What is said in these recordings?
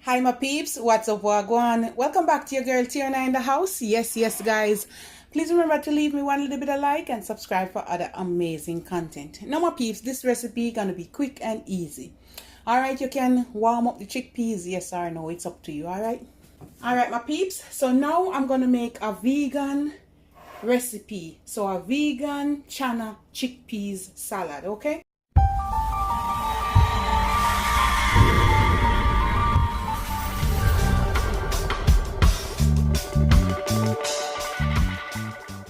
Hi my peeps, what's up, wagwan? Welcome back to your girl Tiana in the house. Yes guys, please remember to leave me one little bit of like and subscribe for other amazing content. Now my peeps, this recipe gonna be quick and easy. Alright, you can warm up the chickpeas, yes or no, it's up to you. Alright my peeps, so now I'm gonna make a vegan recipe, so a vegan chana chickpeas salad. Okay,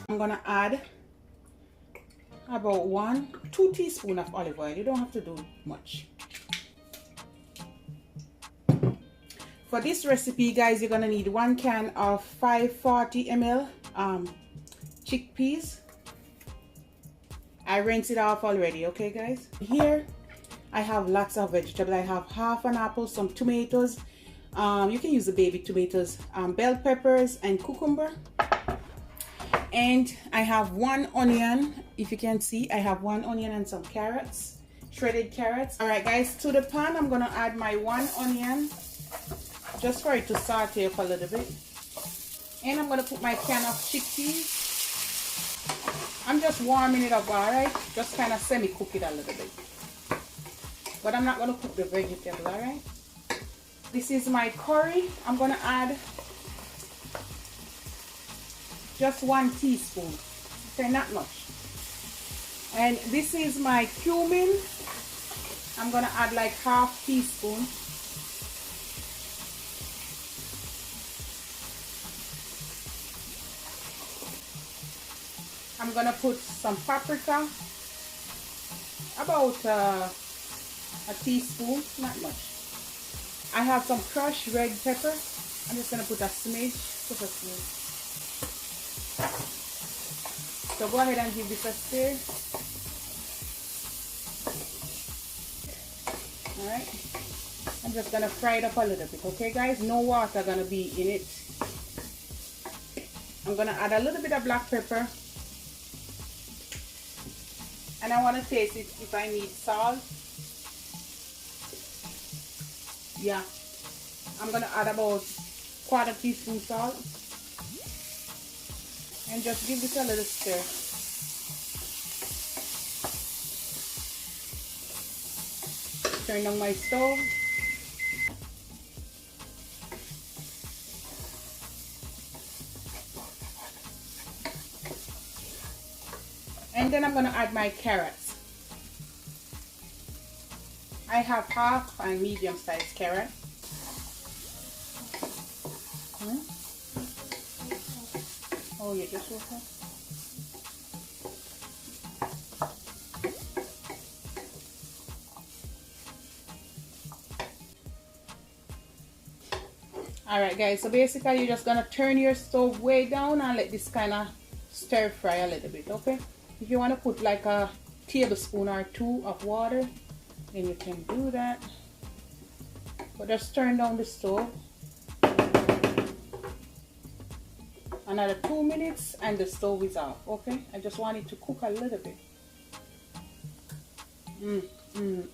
I'm gonna add about 1-2 teaspoons of olive oil. You don't have to do much. For this recipe, guys, you're gonna need 1 can of 540 ml chickpeas. I rinsed it off already. Okay guys, here I have lots of vegetables. I have half an apple, some tomatoes, you can use the baby tomatoes, bell peppers and cucumber. And I have 1 onion. If you can see, I have 1 onion and some carrots, shredded carrots. All right guys, to the pan I'm gonna add my 1 onion just for it to saute up a little bit, and I'm gonna put my can of chickpeas. I'm just warming it up, all right, just kind of semi-cook it a little bit, but I'm not gonna cook the vegetable. All right, this is my curry. I'm gonna add just 1 teaspoon, okay, not much. And this is my cumin. I'm gonna add like half teaspoon. I'm gonna put some paprika, about a teaspoon, not much. I have some crushed red pepper. I'm just gonna put a smidge, just a smidge. So go ahead and give this a stir. Alright, I'm just gonna fry it up a little bit, okay guys? No water gonna be in it. I'm gonna add a little bit of black pepper, and I want to taste it if I need salt. Yeah, I'm gonna add about 1/4 teaspoon salt. And just give this a little stir. Turn on my stove. And then I'm going to add my carrots. I have half a medium-sized carrot. Oh yeah, just okay. Alright guys, so basically you're just gonna turn your stove way down and let this kind of stir fry a little bit, okay? If you want to put like a tablespoon or 2 of water, then you can do that. But just turn down the stove. Another 2 minutes and the stove is off. Okay, I just want it to cook a little bit.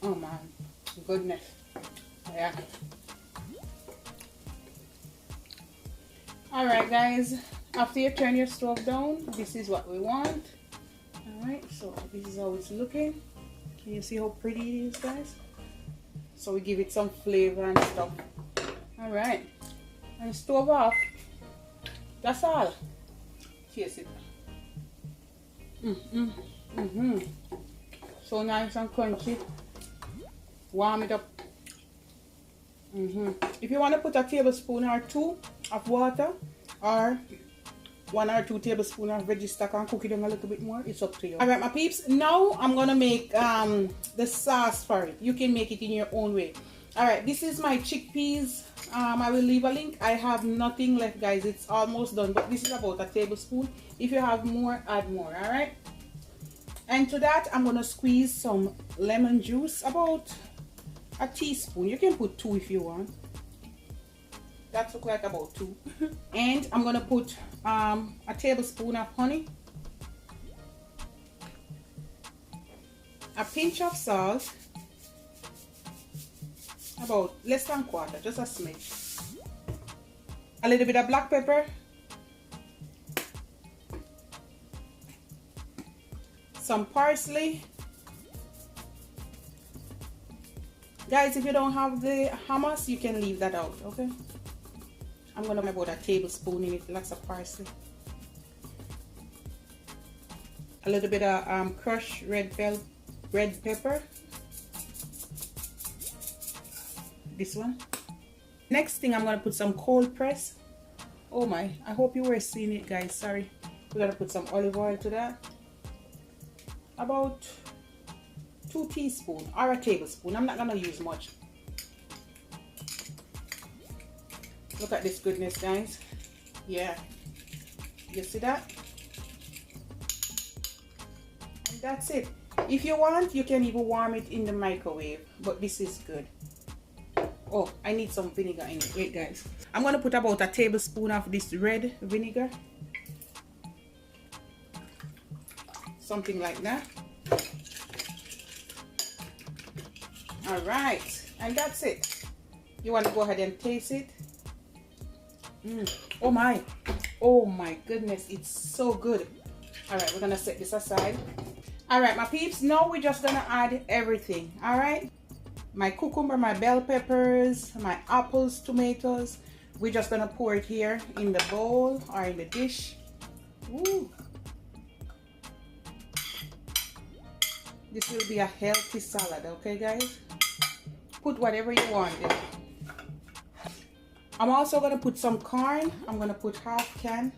Oh man, goodness. Yeah. All right guys, after you turn your stove down, this is what we want. All right, so this is how it's looking. Can you see how pretty it is, guys? So we give it some flavor and stuff. All right, and stove off. That's all. Taste it. So nice and crunchy. Warm it up. If you want to put a tablespoon or 2 of water, or 1 or 2 tablespoons of veggie stock and cook it down a little bit more, it's up to you. Alright my peeps, now I'm gonna make the sauce for it. You can make it in your own way. Alright, this is my chickpeas. I will leave a link. I have nothing left guys, it's almost done, but this is about a tablespoon. If you have more, add more. Alright, and to that I'm gonna squeeze some lemon juice, about a teaspoon. You can put 2 if you want. That looks like about 2. And I'm gonna put a tablespoon of honey, a pinch of salt, about less than quarter, just a smidge. A little bit of black pepper, some parsley. Guys, if you don't have the hummus, you can leave that out, okay? I'm gonna put about a tablespoon in it, lots of parsley. A little bit of crushed red pepper. This one. Next thing, I'm gonna put some cold press. Oh my, I hope you were seeing it, guys. Sorry. We're gonna put some olive oil to that. About 2 teaspoons or a tablespoon. I'm not gonna use much. Look at this goodness, guys. Yeah, you see that? And that's it. If you want, you can even warm it in the microwave, but this is good. Oh, I need some vinegar in it. Wait, guys, I'm gonna put about a tablespoon of this red vinegar, something like that. All right, and that's it. You want to go ahead and taste it. Oh my goodness, it's so good. All right, we're gonna set this aside. All right, my peeps, now we're just gonna add everything. All right, my cucumber, my bell peppers, my apples, tomatoes. We're just gonna pour it here in the bowl or in the dish. Ooh. This will be a healthy salad, okay, guys? Put whatever you want in. I'm also gonna put some corn. I'm gonna put half can.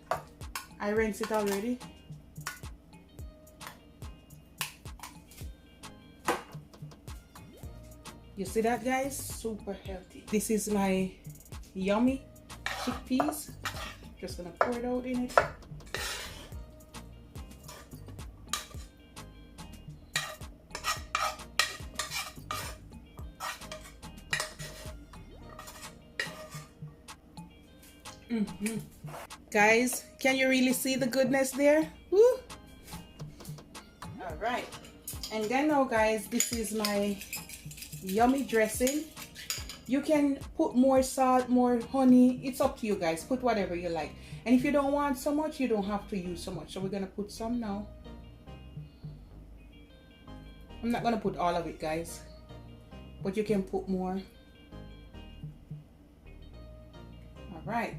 I rinsed it already. You see that, guys? Super healthy. This is my yummy chickpeas. Just gonna pour it out in it. Guys, can you really see the goodness there? Woo! All right, and then now, guys, this is my yummy dressing. You can put more salt, more honey. It's up to you, guys. Put whatever you like. And if you don't want so much, you don't have to use so much. So we're gonna put some now. I'm not gonna put all of it, guys, but you can put more. All right.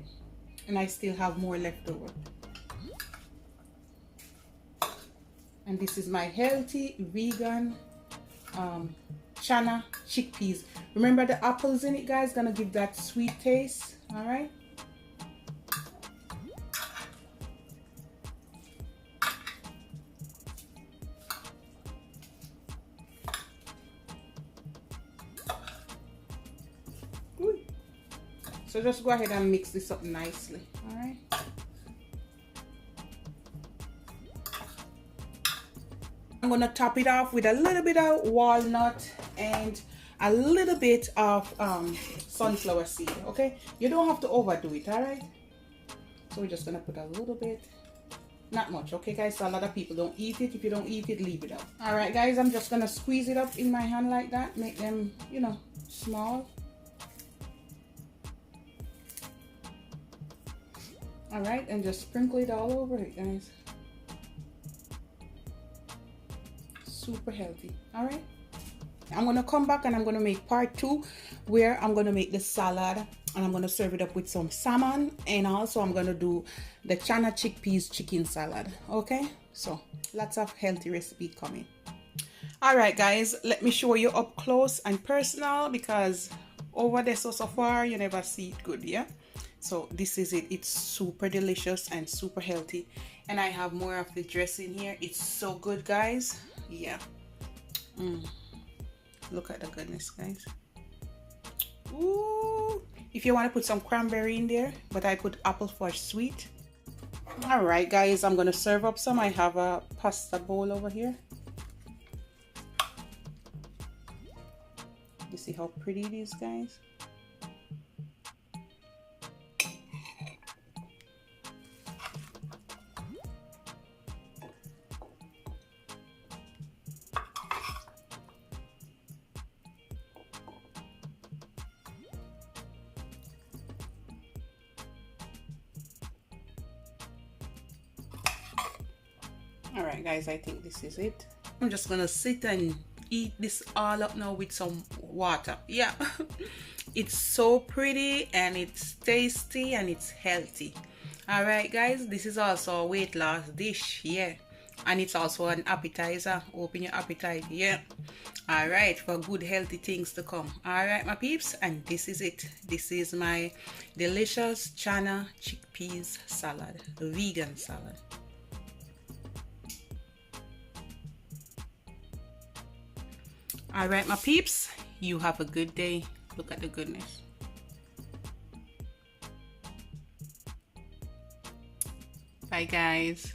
And I still have more left over. And this is my healthy vegan Chana chickpeas. Remember the apples in it, guys, gonna give that sweet taste. All right. Good. So just go ahead and mix this up nicely. All right. I'm gonna top it off with a little bit of walnut and a little bit of sunflower seed. Okay, you don't have to overdo it. All right, so we're just gonna put a little bit, not much. Okay, guys, so a lot of people don't eat it. If you don't eat it, leave it out. All right, guys, I'm just gonna squeeze it up in my hand like that, make them, you know, small. All right, and just sprinkle it all over it, guys. Super healthy. All right, I'm gonna come back and I'm gonna make part 2 where I'm gonna make the salad and I'm gonna serve it up with some salmon, and also I'm gonna do the Chana chickpeas chicken salad. Okay, so lots of healthy recipe coming. All right, guys, let me show you up close and personal, because over there so far you never see it good. Yeah, so this is it. It's super delicious and super healthy, and I have more of the dressing here. It's so good, guys. Yeah. Look at the goodness, guys. Ooh. If you want to put some cranberry in there, but I put apple for sweet. All right, guys, I'm gonna serve up some. I have a pasta bowl over here. You see how pretty it is, guys? All right, guys, I think this is it. I'm just gonna sit and eat this all up now with some water. Yeah. It's so pretty and it's tasty and it's healthy. All right, guys, this is also a weight loss dish. Yeah, and it's also an appetizer. Open your appetite. Yeah. All right, for good healthy things to come. All right, my peeps, and this is it. This is my delicious Chana chickpeas salad, vegan salad. All right, my peeps, you have a good day. Look at the goodness. Bye, guys.